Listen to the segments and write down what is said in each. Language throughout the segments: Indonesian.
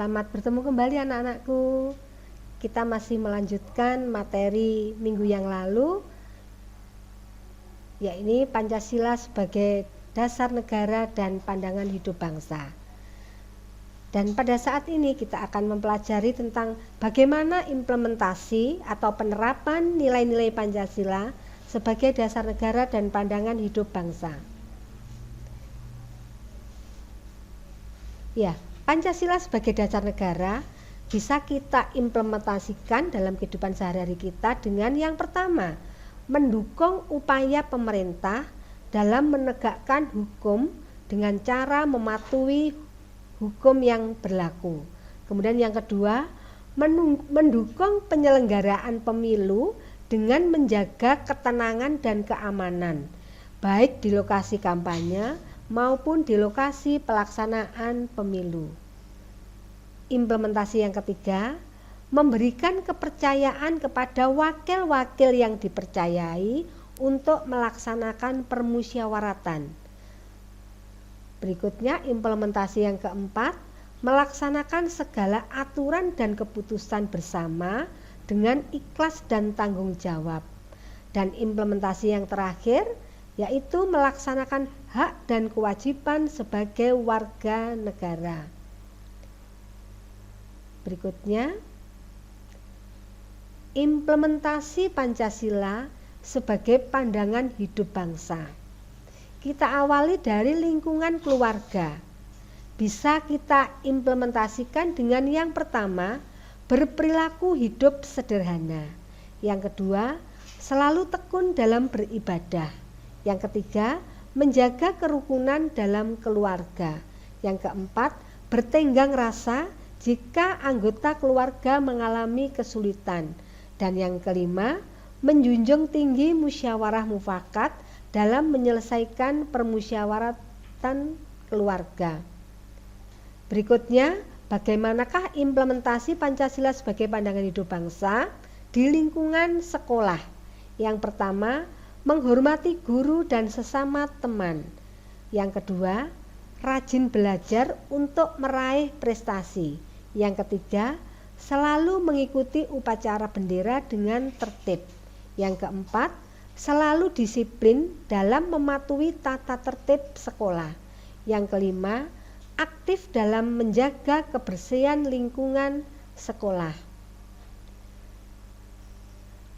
Selamat bertemu kembali anak-anakku. Kita masih melanjutkan materi minggu yang lalu, yakni Pancasila sebagai dasar negara dan pandangan hidup bangsa. Dan pada saat ini kita akan mempelajari tentang bagaimana implementasi atau penerapan nilai-nilai Pancasila sebagai dasar negara dan pandangan hidup bangsa. Ya, Pancasila sebagai dasar negara bisa kita implementasikan dalam kehidupan sehari-hari kita dengan yang pertama, mendukung upaya pemerintah dalam menegakkan hukum dengan cara mematuhi hukum yang berlaku. Kemudian yang kedua, mendukung penyelenggaraan pemilu dengan menjaga ketenangan dan keamanan, baik di lokasi kampanye maupun di lokasi pelaksanaan pemilu. Implementasi yang ketiga, memberikan kepercayaan kepada wakil-wakil yang dipercayai untuk melaksanakan permusyawaratan. Berikutnya, implementasi yang keempat, melaksanakan segala aturan dan keputusan bersama dengan ikhlas dan tanggung jawab. Dan implementasi yang terakhir, yaitu melaksanakan hak dan kewajiban sebagai warga negara. Berikutnya, implementasi Pancasila sebagai pandangan hidup bangsa. Kita awali dari lingkungan keluarga. Bisa kita implementasikan dengan yang pertama, berperilaku hidup sederhana. Yang kedua, selalu tekun dalam beribadah. Yang ketiga, menjaga kerukunan dalam keluarga. Yang keempat, bertenggang rasa jika anggota keluarga mengalami kesulitan. Dan yang kelima, menjunjung tinggi musyawarah mufakat dalam menyelesaikan permusyawaratan keluarga. Berikutnya, bagaimanakah implementasi Pancasila sebagai pandangan hidup bangsa di lingkungan sekolah? Yang pertama, menghormati guru dan sesama teman. Yang kedua, rajin belajar untuk meraih prestasi. Yang ketiga, selalu mengikuti upacara bendera dengan tertib. Yang keempat, selalu disiplin dalam mematuhi tata tertib sekolah. Yang kelima, aktif dalam menjaga kebersihan lingkungan sekolah.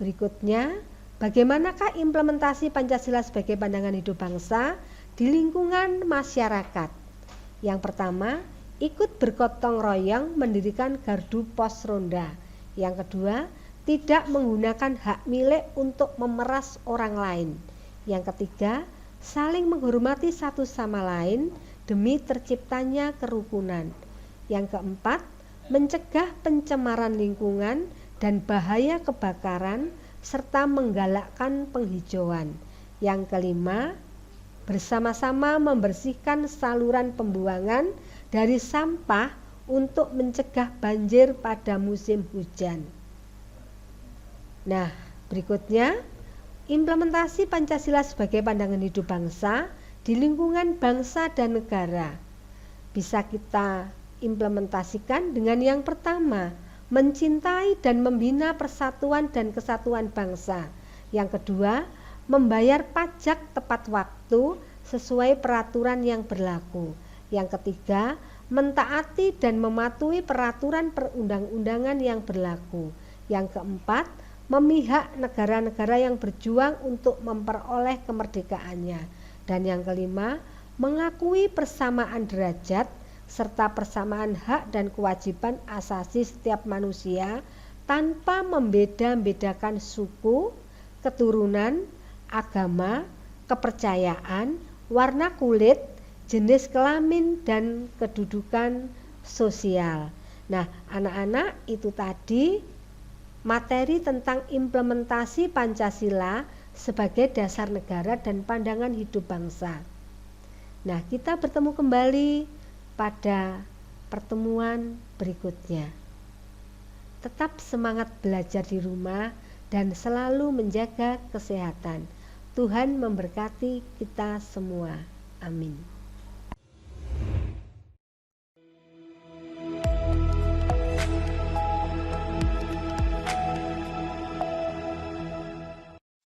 Berikutnya, bagaimanakah implementasi Pancasila sebagai pandangan hidup bangsa di lingkungan masyarakat? Yang pertama, ikut bergotong royong mendirikan gardu pos ronda. Yang kedua, tidak menggunakan hak milik untuk memeras orang lain. Yang ketiga, saling menghormati satu sama lain demi terciptanya kerukunan. Yang keempat, mencegah pencemaran lingkungan dan bahaya kebakaran serta menggalakkan penghijauan. Yang kelima, bersama-sama membersihkan saluran pembuangan dari sampah untuk mencegah banjir pada musim hujan. Nah, berikutnya, implementasi Pancasila sebagai pandangan hidup bangsa di lingkungan bangsa dan negara. Bisa kita implementasikan dengan yang pertama, mencintai dan membina persatuan dan kesatuan bangsa. Yang kedua, membayar pajak tepat waktu sesuai peraturan yang berlaku. Yang ketiga, mentaati dan mematuhi peraturan perundang-undangan yang berlaku. Yang keempat, memihak negara-negara yang berjuang untuk memperoleh kemerdekaannya. Dan yang kelima, mengakui persamaan derajat serta persamaan hak dan kewajiban asasi setiap manusia tanpa membeda-bedakan suku, keturunan, agama, kepercayaan, warna kulit, jenis kelamin, dan kedudukan sosial. Nah, anak-anak, itu tadi materi tentang implementasi Pancasila sebagai dasar negara dan pandangan hidup bangsa. Nah, kita bertemu kembali pada pertemuan berikutnya. Tetap semangat belajar di rumah dan selalu menjaga kesehatan. Tuhan memberkati kita semua. Amin.